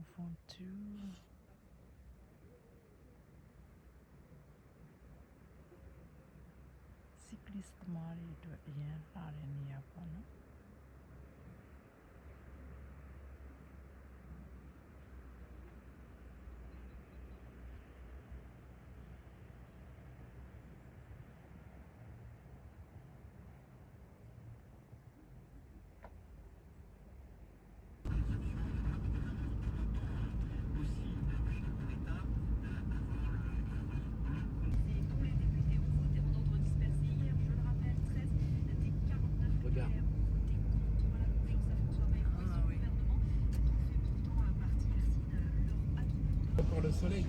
move on to cyclist သမားတွေအတွက်အရင်လာတဲ့နေရာပေါ့နော်Par le soleil.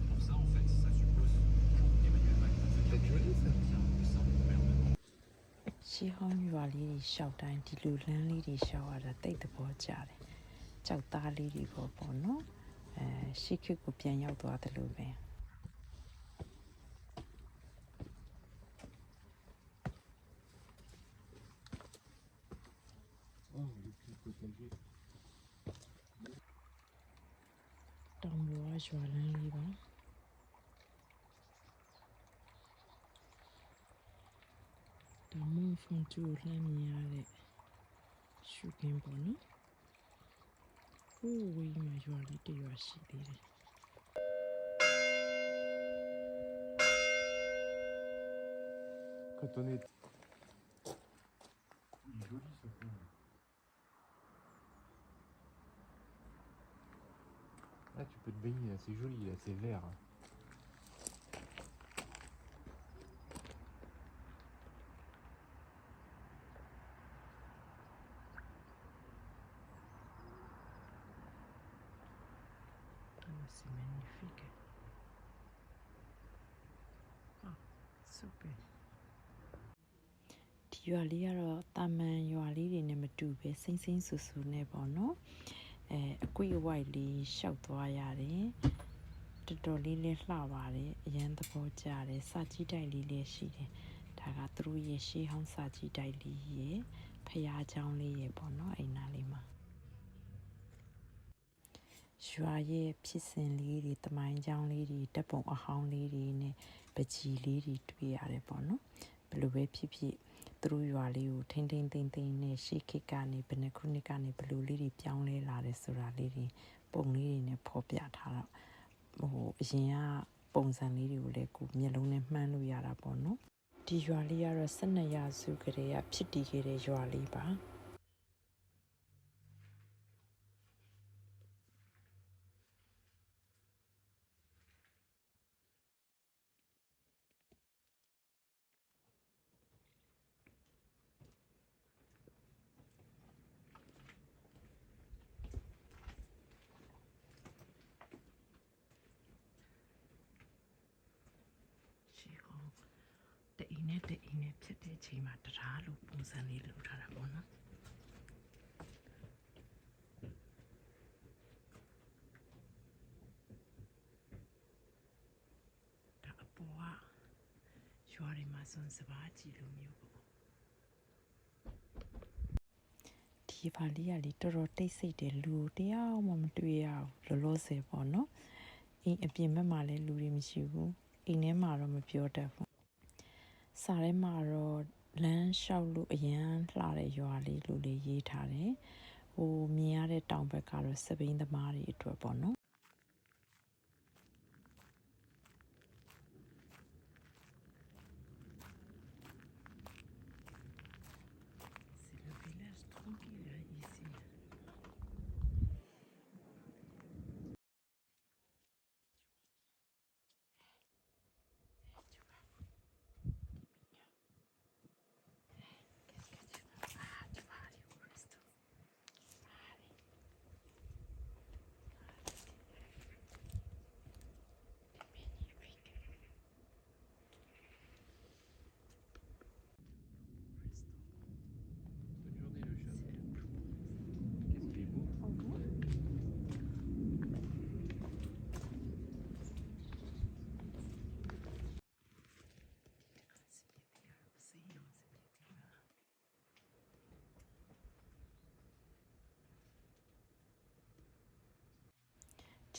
Pour ça, en fait, ça suppose Emmanuel Macron. C'est joli ça. ရှေးဟောင်းရွာလေးတွေရှောက်တိုင်းဒီလိုလမ်းလေးတွေရှောက်ရတာတိတ်သဘောကျတယ်ကြောက်သားလေးတွေပေါ့နော်ရှေးခေတ်ကိုပြန်ရောက်သွားတယ်လို့ပဲ Oh, le petit potager. တောင်ပေါ်ကရွာလမ်းလေးပါဒါမှမဟုတ်ကျူလှမ်းမြင်ရတဲ့ရှုခင်းပေါ့နော်ဟိုးဝေးမှာရွာလေးတစ်ရွာရှိသေးတယ် Quand on est... Il est joli ce pont. Là tu peux te baigner, là, c'est joli, là, c'est vert. C'est magnifique. Ah, super. ဒီရွာလေးကတော့တာမန်ရွာလေးတွေနဲ့မတူပဲစိမ့်စိမ့်ဆူဆူနဲ့ပေါ့နော်အကွေအဝိုက်လေးရှောက်သွားရတယ်တော်တော်လေးလှပါတယ်အရန်သဘောကျတယ်စာကြီးတိုက်လေးလည်းရှိတယ်ဒါကသူတို့ရဲ့ရှေးဟောင်းစာကြီးတိုက်လေးရဲ့ဖျားချောင်းလေးရဲ့ပေါ့နော်အိမ်နာလေးမှာရွာရဲ့ဖြစ်စဉ်လေးတွေတမိုင်းချောင်းလေးတွေတပ်ပုံအဟောင်းလေးတွေနဲ့ပကြီးလေးတွေတွေ့ရတယ်ပေါ့နော်ဘယ်လိုပဲဖြစ်ဖြစ်သူတို့ရွာလေးကိုထိမ့်ထိမ့်သိမ့်သိမ့်နဲ့ရှေးခေတ်ကနေဘယ်နှခုနှစ်ကနေဘယ်လိုလေးတွေပြောင်းလဲလာတယ်ဆိုတာလေးတွေပုံလေးတွေနဲ့ဖော်ပြထားတော့အရင်ကပုံစံလေးတွေကိုလည်းကိုမျက်လုံးနဲ့မှန်းလို့ရတာပေါ့နော်ဒီရွာလေးကတော့12ရာစုကလေးကဖြစ်တည်ခဲ့တဲ့ရွာလေးပါတအိမ်နဲ့ဖြစ်တဲ့အချိန်မှာတရားလို့ပုံစံလေးလုပ်ထားတာပေါ့နော်ဒါအပေါ်ကရွာတွေမှာစွန်စပါးကြည့်လိုမျိုးပေါ့ဒီပါလေးကလေတော်တော်တိတ်ဆိတ်တယ်လူတယောက်မှမတွေ့ရဘူးလောလောဆယ်ပေါ့နော်အိမ်အပြင်ဘက်မှာလည်းလူတွေမရှိဘူးအိမ်ထဲမှာတော့မပြောတတ်ဘူးစာထဲမှာတော့လမ်းလျှောက်လို့အရန်လှတဲ့ရွာလေးလို့လေးရေးထားတယ်ဟိုမြင်ရတဲ့တောင်ဘက်ကတော့စပိန်သမားတွေအတွက်ပေါ့နော်C'est le village tranquille ici. Qu'est-ce que tu veux? Ah, tu vas aller au resto. Allez. Allez.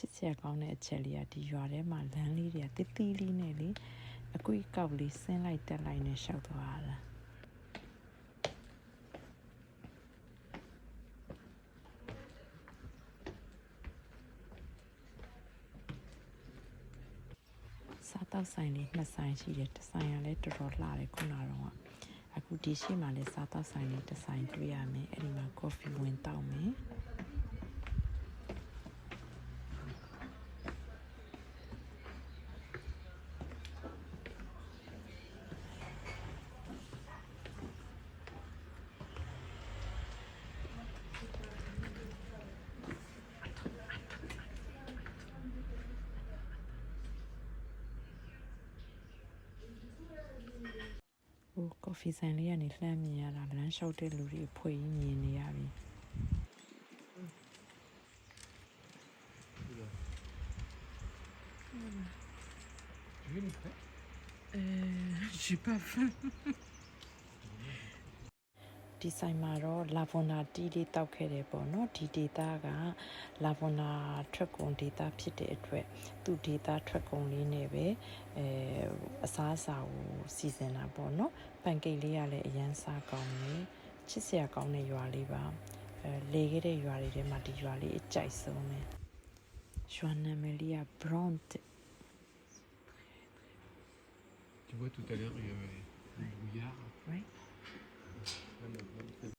ချစ်စရာကောင်းတဲ့အချက်လေးကဒီရွာထဲမှာလမ်းလေးတွေကတိတိလေးနဲ့လေအကွေးကောက်လေးဆင်းလိုက်တက်လိုက်နဲ့ရှောက်သွားတာစားတောက်ဆိုင်လေးနှစ်ဆိုင်ရှိတယ်တစ်ဆိုင်ကလည်းတော်တော်လှတယ်ခုနကတော့အခုဒီရှိမှလည်းစားတောက်ဆိုင်လေးတစ်ဆိုင်တွေ့ရမယ်အဲ့ဒီမှာ coffee ဝင်တောက်မယ်ကော်ဖီဆိုင်လေးကနေလှမ်းမြင်ရတာလမ်းလျှောက်တဲ့လူတွေဖွေးမြင်နေရပြီ Tu veux une crêpe j'ai pas faim ဒီဆိုင်မှာတော့လာဗွန်နာတီးလေးတောက်ခဲ့တယ်ပေါ့နော်ဒီဒေတာကလာဗွန်နာထွက်ကုန်ဒေတာဖြစ်တဲ့အတွက်သူ့ဒေတာထွက်ကုန်လေးနဲ့ပဲအစားအစာကိုစီစဉ်တာပေါ့နော်ပန်ကိတ်လေးကလည်းအရန်စားကောင်းတယ်ချစ်စရာကောင်းတဲ့ရွာလေးပါလေခဲ့တဲ့ရွာတွေထဲမှာဒီရွာလေးအကြိုက်ဆုံးပဲရွာနာမည်လေးက Bront Tu vois, tout à l'heure, il y avait le brouillard. Oui.